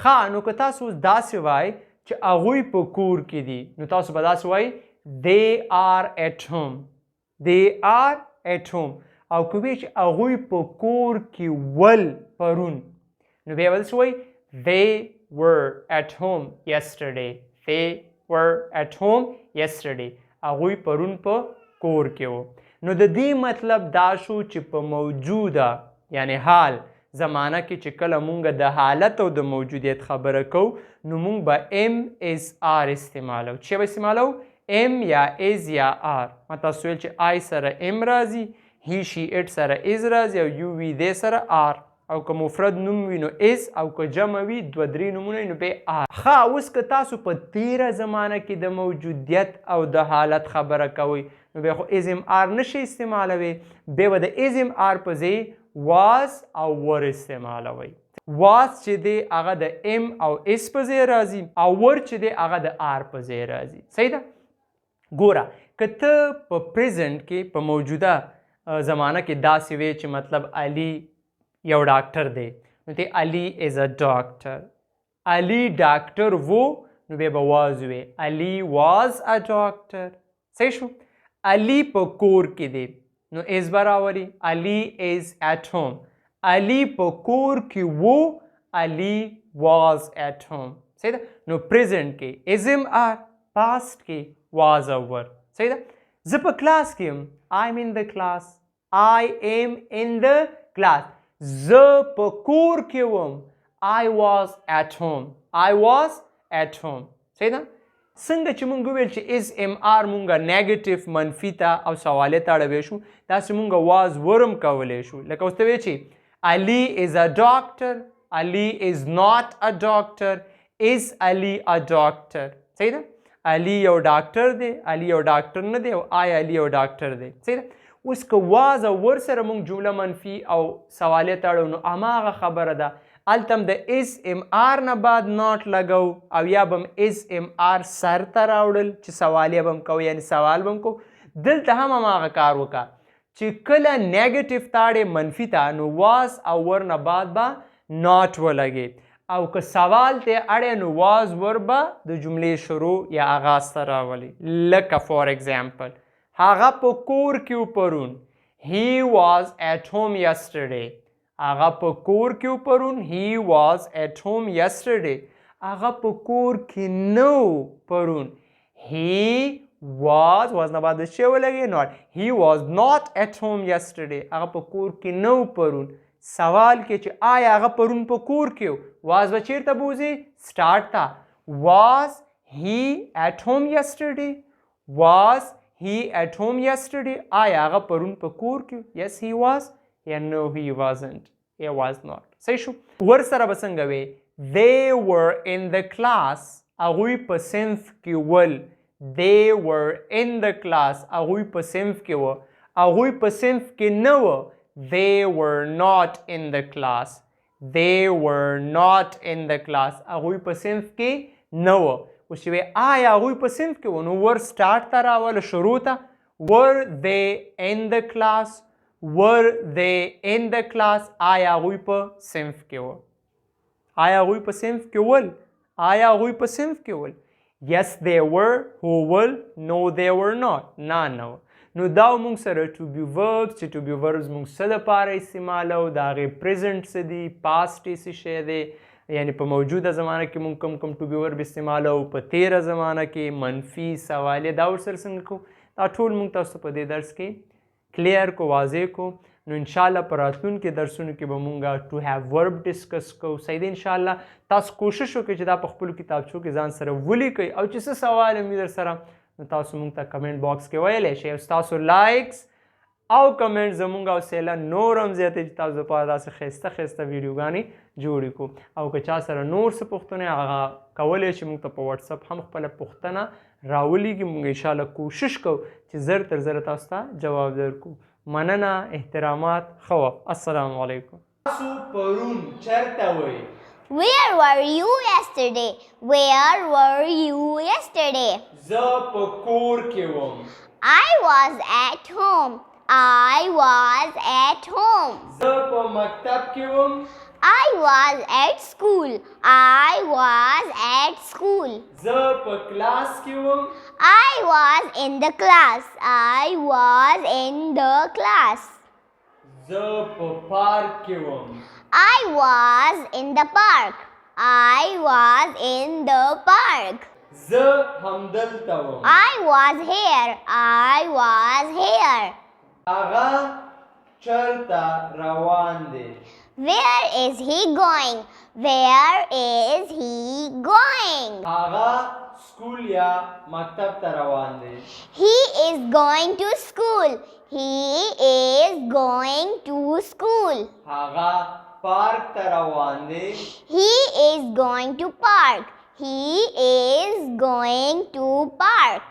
ښه نو که تاسو داسې وای چې هغوی په کور کې دي نو تاسو به داسې وای they are at home they are at home او که وی چې هغوی په کور کې ول پرون نو بیا به داسې وای they were at home yesterday they were at home yesterday هغوی پرون په کور کې وو نو د دې مطلب دا شو چې په موجوده یعنی حال زمانه کې چې کله مونږ د حالت او د موجودیت خبره کوو نو مونږ به ام از آر استعمالو چې به استعمالو ام یا از یا آر ما تاسو ویل چې آی سره ام راځي هی شي اټ سره از راځي او یو وی دې سره آر او که مفرد نوم وي نو از او که جمع وي دوه درې نومونه نو به آر ښه اوس که تاسو په تیره زمانه کې د موجودیت او د حالت خبره کوئ نو بیا خو از ام آر نشي استعمالوي بیا به د از ام آر په ځای was او were استعمالوي was چې دی هغه د ام او اس په ځای راځي او were چې دی هغه د آر په ځای راځي صحیح ده ګوره که ته په پریزنټ کې په موجوده زمانه کې داسې وی چې مطلب علي یو ډاکټر دی نو ته علي از ا ډاکټر علي ډاکټر وو نو بیا به واز وی علي واز ا ډاکټر صحیح شو علي په کور کې دی نو از براوري علي از at home علي په کور کې وو علي was at home صحیح ده نو پریزنټ کې از ام آر پاست کې was or were صحیح ده زه په کلاس کې یم I'm in the class I am in the class زه په کور کې وم I was at home I was at home صحیح ده څنګه چې مونږ ویل چې از ام آر مونږه نیګیټیو منفي ته او سوالیه ته اړوی شو داسې مونږه واز ورم کولی شو لکه اوس ته وی چې علي از ا ډاکټر علي از ناٹ ا ډاکټر از علي ا ډاکټر صحیح ده علي یو ډاکټر دی علي یو ډاکټر نه دی او آی علي یو ډاکټر دی صحیح ده اوس که واز او ور سره مونږ جمله منفي او سوالیه ته اړو نو هماغه خبره ده التم د از ام آر نه بعد ناٹ لګو او یا بم از ام آر سر ته راوړل چې سوالیه بم کو یعنی سوال بم کو دلته هم هماغه کار وکړه چې کله نیګیټیو تاړې منفي ته نو واز او ور نه بعد به ناٹ ولګي او که سوال ته اړې نو واز ور به د جملې شروع یا آغاز ته راولي لکه فور ایگزامپل هغه په کور کې پرون he was at home yesterday هغه په کور کې پرون he was at home yesterday هغه په کور کې نو پرون he was نه بعد څه ولګي not he was not at home yesterday هغه په کور کې نو پرون سوال کې چې آیا هغه پرون په کور کې was به چیرته بوزي start تا was he at home yesterday was he at home yesterday آیا هغه پرون په کور کې yes he was yeah no he wasn't it was not صحیح شو ور سره به څنګه وي they were in the class هغوی په صنف کې ول they were in the class هغوی په صنف کې و هغوی په صنف کې نه و they were not in the class they were not in the class هغوی په صنف کې نه و اوس چې آیا هغوی په صنف کې و نو ور سټارټ ته راوله شروع ته were they in the class were they in the class آیا هغوی په صنف کې و آیا هغوی په صنف کې ول آیا هغوی په صنف کې ول yes they were who will no they were not نه نه نو دا مونږ سره to be verbs چې to be verbs مونږ څه لپاره استعمالو د هغې present څه دي past یې څه شی دی یعنی په موجوده زمانه کې مونږ کوم to be verb استعمالو په تیره زمانه کې منفي سوالیه دا ورسره څنګه کوو دا ټول مونږ تاسو په دې درس کې کلیر کو واضح کو نو انشاءالله په راتلونکو درسونو کې به مونږ to have verb ډسکس کوو صحیح دی انشاءالله تاسو کوشش وکړئ چې دا په خپلو کتابچو کې ځان سره ولیکئ او چې څه سوال هم وي در سره نو تاسو مونږ ته کمنټ باکس کې ویلی شئ او ستاسو لایکس او کمنټ زمونږ حوصله نور هم زیاتوي چې تاسو دپاره داسې ښایسته ښایسته ویډیوګانې جوړې کړو او که چا سره نور څه پوښتنې هغه کولی شي مونږ ته په واتساپ هم خپله پوښتنه راولیږي مونږ انشاءالله کوشش کوو چې زر تر زره تاسو ته جواب درکړو مننه احترامات ښه وخت السلام علیکم تاسو پرون چیرته وئ Where were you yesterday? Where were you yesterday? زه په کور کې وم I was at home. I was at home. زه په مکتب کې وم I was at school. I was at school. زه په کلاس کې وم. I was in the class. I was in the class. زه په پارک کې وم. I was in the park. I was in the park. زه همدلته وم. I was here. I was here. هغه چیرته روان دی. Where is he going? Where is he going? هغه سکول یا مکتب ته روان دی. He is going to school. He is going to school. هغه پارک ته روان دی. He is going to park. He is going to park.